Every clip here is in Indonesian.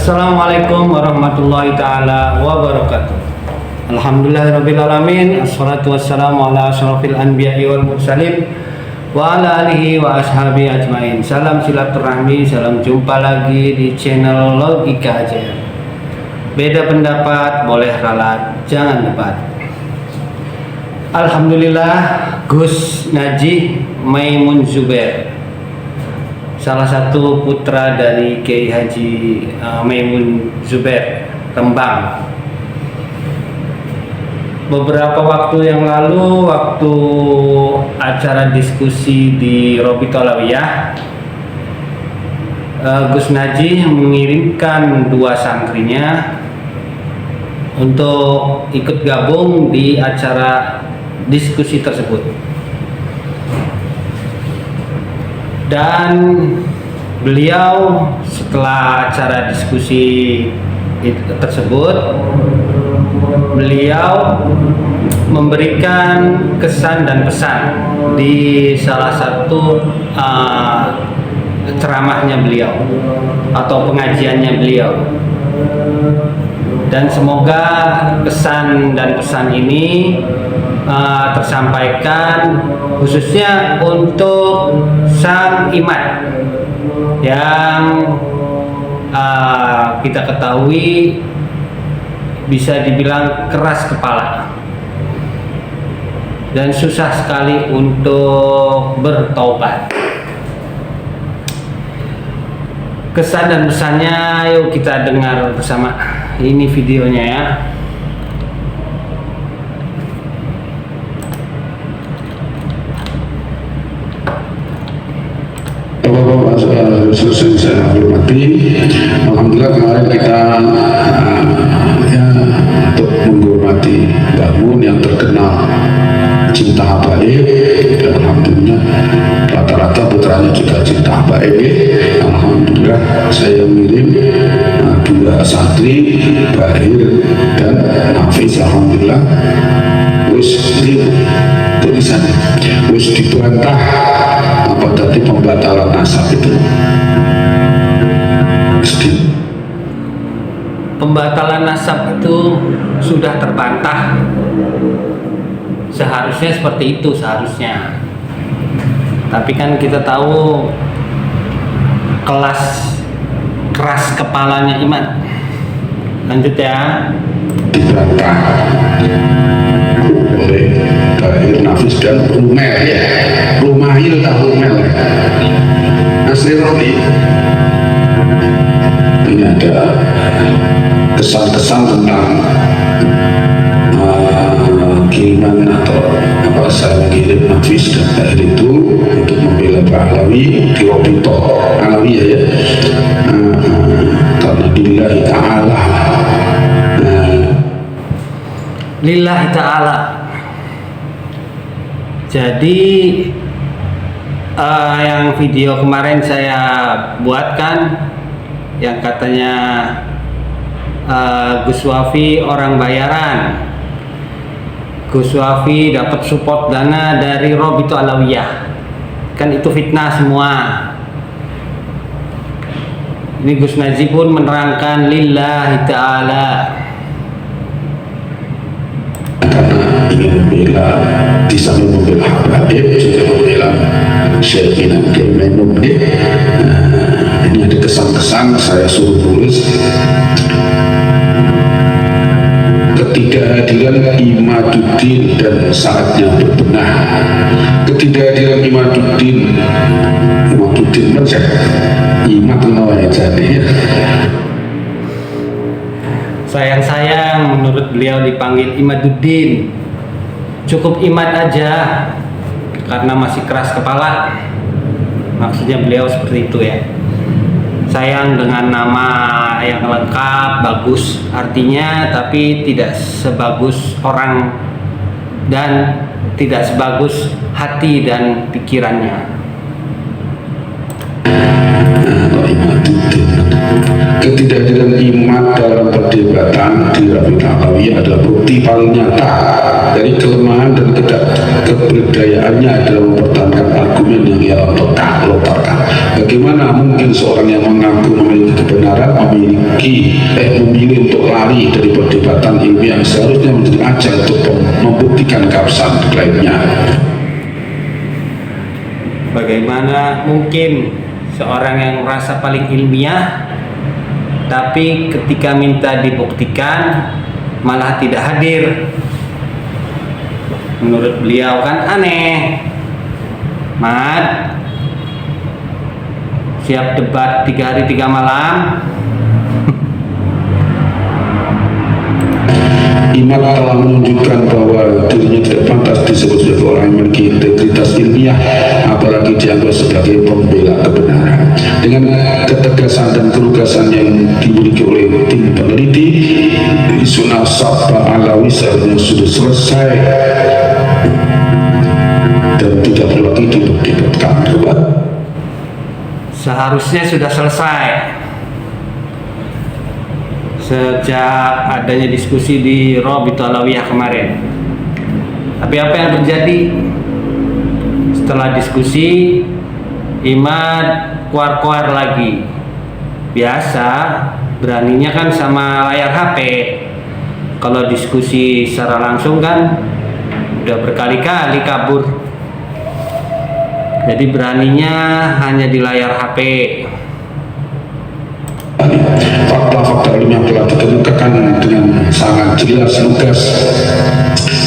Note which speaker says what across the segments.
Speaker 1: Assalamualaikum warahmatullahi ta'ala wabarakatuh. Alhamdulillahirrabbilalamin. Assalatu wassalamu ala asyrafil anbiya'i wal mursalin wa ala alihi wa ashabi ajmain. Salam silaturahmi, salam jumpa lagi di channel Logika Aja. Beda pendapat boleh ralat, jangan debat. Alhamdulillah, Gus Najih Maimun Zubair, salah satu putra dari Kiai Haji Maimun Zubair Rembang. Beberapa waktu yang lalu, waktu acara diskusi di Robito Alawiyah, Gus Najih mengirimkan dua santrinya untuk ikut gabung di acara diskusi tersebut. Dan beliau setelah acara diskusi tersebut, beliau memberikan kesan dan pesan di salah satu ceramahnya beliau atau pengajiannya beliau. Dan semoga kesan dan pesan ini tersampaikan khususnya untuk sang imam yang kita ketahui bisa dibilang keras kepala dan susah sekali untuk bertaubat. Kesan dan pesannya yuk kita dengar bersama. Ini videonya ya.
Speaker 2: Bapak-bapak saya hormati, alhamdulillah kemarin kita untuk menghormati Mbak Mun yang terkenal cinta habaib, dan alhamdulillah rata-rata putranya juga cinta habaib. Alhamdulillah saya mengirim dua santri, Bahir dan Nafis. Alhamdulillah wis tulisannya wis dibantah apa tadi pembatalan nasab itu.
Speaker 1: Pembatalan nasab itu sudah terbantah. Seharusnya seperti itu seharusnya. Tapi kan kita tahu kelas keras kepalanya iman. Lanjut ya.
Speaker 2: Dibantah oleh Bahir, Nafis dan Rumel ya. Rumahil tak Rumel. Asli roti. Ini ada kesan-kesan tentang kiriman atau apa saya mengirim Nafis dan Bahir itu untuk membela Pak Alawi di Robito Alawiyah ya. Karena lillahi ta'ala,
Speaker 1: Lillahi ta'ala. Jadi yang video kemarin saya buatkan yang katanya Gus Wafi orang bayaran, Gus Wafi dapat support dana dari Robito Alawiyah, kan itu fitnah semua. Ini Gus Najih pun menerangkan lillahi ta'ala,
Speaker 2: karena ingin membela, di samping membela habaib juga membela Syekhina Kemenum. Ini ada kesan-kesan saya suruh tulis. Ketidakhadiran Imaduddin dan saatnya berbenah. Ketidakhadiran Imaduddin mencek Imad namanya jadi.
Speaker 1: sayang-sayang menurut beliau dipanggil Imaduddin. Cukup Imad aja karena masih keras kepala. Maksudnya beliau seperti itu ya. Sayang dengan nama yang lengkap, bagus artinya, tapi tidak sebagus orang dan tidak sebagus hati dan pikirannya.
Speaker 2: Ketidakhadiran Imad dalam perdebatan di Robito Alawiyah adalah bukti paling nyata dari kelemahan dan ketidakberdayaannya dalam mempertahankan argumen argumen yang ia lontarkan. Bagaimana mungkin seorang yang mengaku memiliki kebenaran memilih untuk lari dari perdebatan ilmiah yang seharusnya menjadi ajang untuk membuktikan keabsahan klaimnya?
Speaker 1: Bagaimana mungkin seorang yang merasa paling ilmiah tapi ketika minta dibuktikan malah tidak hadir? Menurut beliau kan aneh. Mat, siap debat 3 hari 3 malam?
Speaker 2: Imad telah menunjukkan bahwa dirinya tidak pantas disebut sebagai orang yang memiliki integritas ilmiah, apalagi dianggap sebagai pembela kebenaran. Dengan ketegasan dan kelugasan yang dimiliki oleh tim peneliti, isu nasab Alawi seharusnya sudah selesai dan tidak perlu lagi diperdebatkan.
Speaker 1: Seharusnya sudah selesai sejak adanya diskusi di Rabithah Alawiyah kemarin. Tapi apa yang terjadi setelah diskusi? Imad keluar lagi. Biasa, beraninya kan sama layar HP. Kalau diskusi secara langsung kan udah berkali-kali kabur. Jadi beraninya hanya di layar HP.
Speaker 2: Fakta-fakta ilmiah telah dikemukakan dengan sangat jelas lugas,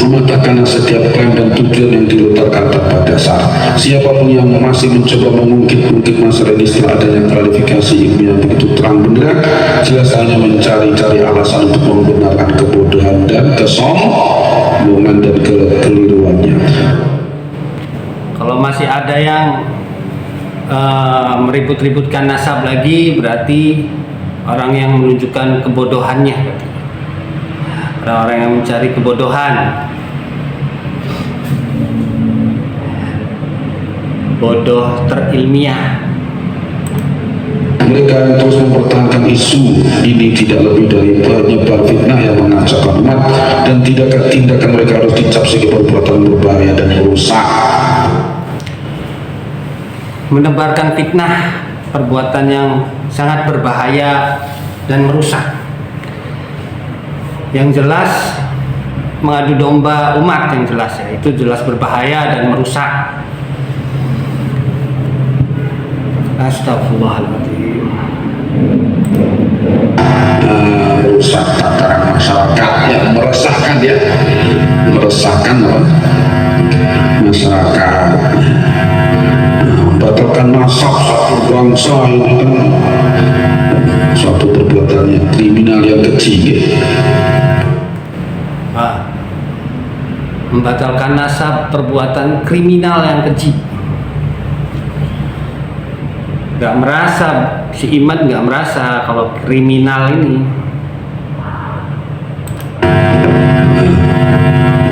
Speaker 2: mematakan setiap klaim dan tujuan yang dilontarkan tanpa dasar. Siapapun yang masih mencoba mengungkit-ungkit masalah ini setelah adanya klarifikasi ilmiah begitu terang benderang, jelas hanya mencari-cari alasan untuk membenarkan kebodohan dan kesombongan dan kekeliruannya.
Speaker 1: Kalau masih ada yang meribut-ributkan nasab lagi, berarti orang yang menunjukkan kebodohannya, orang-orang yang mencari kebodohan, bodoh terilmiah.
Speaker 2: Mereka yang terus mempertahankan isu ini tidak lebih dari penyebar fitnah yang mengacaukan umat, dan tindakan mereka harus dicap sebagai perbuatan berbahaya dan merusak.
Speaker 1: Menebarkan fitnah, perbuatan yang sangat berbahaya dan merusak. Yang jelas mengadu domba umat, yang jelas ya, itu jelas berbahaya dan merusak. Astagfirullahaladzim.
Speaker 2: Merusak tataran masyarakat, ya, meresahkan ya, meresahkan masyarakat. Membatalkan nasab satu bangsa ini kan suatu perbuatan yang kriminal yang keji ya.
Speaker 1: Membatalkan nasab perbuatan kriminal yang keji. Gak merasa, si Imad gak merasa kalau kriminal ini.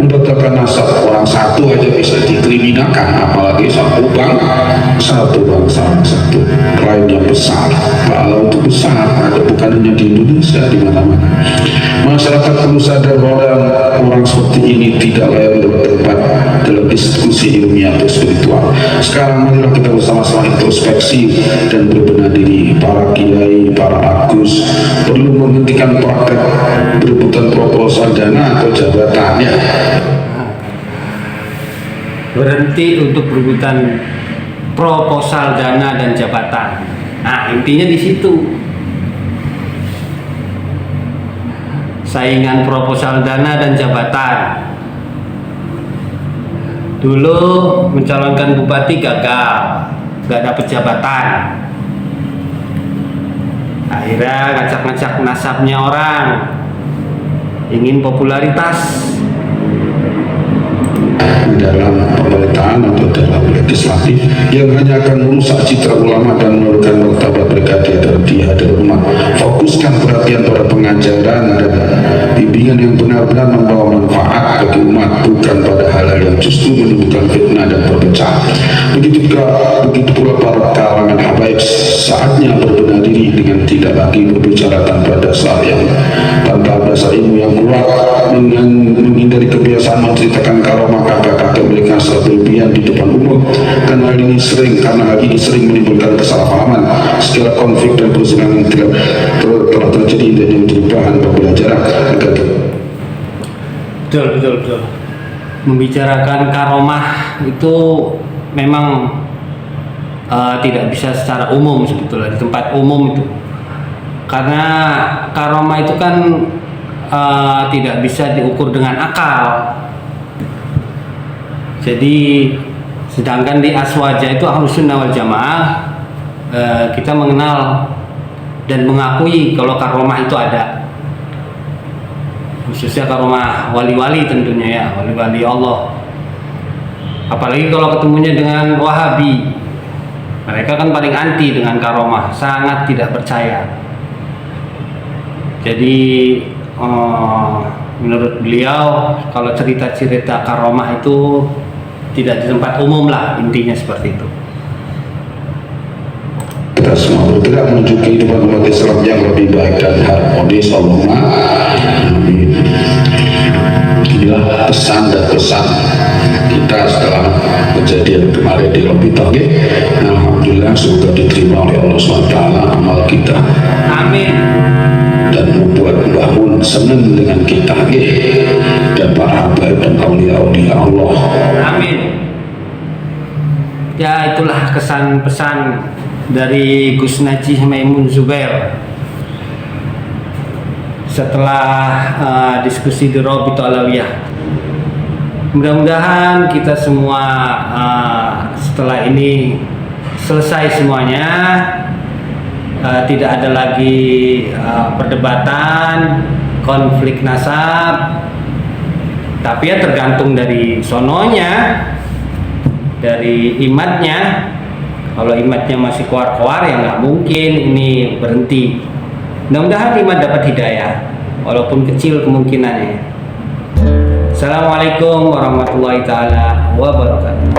Speaker 2: Membatalkan nasab orang satu aja bisa dikriminalkan, apalagi satu bangsa satu klaim yang besar. Kalau itu besar, ada bukan hanya di Indonesia, di mana-mana. Masyarakat perlu sadar bahwa orang seperti ini tidak layak berdebat dalam diskusi ilmiah atau spiritual. Sekarang marilah kita bersama-sama introspeksi dan berbenah diri. Para kiai, para agus perlu menghentikan praktek berebutan proposal dana atau jabatannya.
Speaker 1: Berhenti untuk berebutan proposal dana dan jabatan. Nah, intinya di situ. Saingan proposal dana dan jabatan. Dulu mencalonkan bupati gagal, gak dapet jabatan. Akhirnya ngacak-ngacak nasabnya orang, ingin popularitas
Speaker 2: dalam pemerintahan atau dalam legislatif yang hanya akan merusak citra ulama dan menurunkan martabat mereka di hadapan umat. Fokuskan perhatian pada pengajaran dan bimbingan yang benar-benar membawa manfaat bagi umat, bukan pada hal-hal yang justru menimbulkan fitnah dan perpecahan. Begitu pula para kalangan habaib, saatnya berbenah diri dengan tidak lagi berbicara tanpa dasar ilmu yang kuat, dengan menghindari kebiasaan menceritakan karomah kakak-kakak mereka secara berlebihan di depan umum, karena hal ini sering menimbulkan kesalahpahaman, segala konflik dan perselisihan telah terjadi dan menjadi bahan pembelajaran agar
Speaker 1: Betul. Membicarakan karomah itu memang tidak bisa secara umum sebetulnya di tempat umum itu, karena karomah itu kan tidak bisa diukur dengan akal. Jadi sedangkan di Aswaja itu Ahlus Sunnah wal Jamaah, kita mengenal dan mengakui kalau karomah itu ada, khususnya karomah wali-wali tentunya ya, wali-wali Allah. Apalagi kalau ketemunya dengan Wahabi, mereka kan paling anti dengan karomah, sangat tidak percaya. Jadi menurut beliau kalau cerita-cerita karomah itu tidak di tempat umum lah, intinya seperti itu.
Speaker 2: kita semua bergerak menuju kehidupan umat Islam yang lebih baik dan harmonis. Allahumma amin. Inilah pesan dan pesan kita setelah kejadian kemarin di Lobi Tauhid. Alhamdulillah semoga diterima oleh Allah SWT amal kita.
Speaker 1: Amin.
Speaker 2: Dan membuat bangun senang dengan kita dan para habaib dan aulia-aulia Allah.
Speaker 1: Amin. Ya, itulah kesan pesan dari Gus Najih Maimun Zubair setelah diskusi di Rabithah Alawiyah. Mudah-mudahan kita semua setelah ini selesai semuanya, tidak ada lagi perdebatan, konflik nasab, tapi ya tergantung dari sononya, dari imatnya. Kalau imatnya masih koar-koar ya nggak mungkin ini berhenti. Mudah-mudahan imat dapat hidayah, walaupun kecil kemungkinannya. Assalamualaikum warahmatullahi taala wabarakatuh.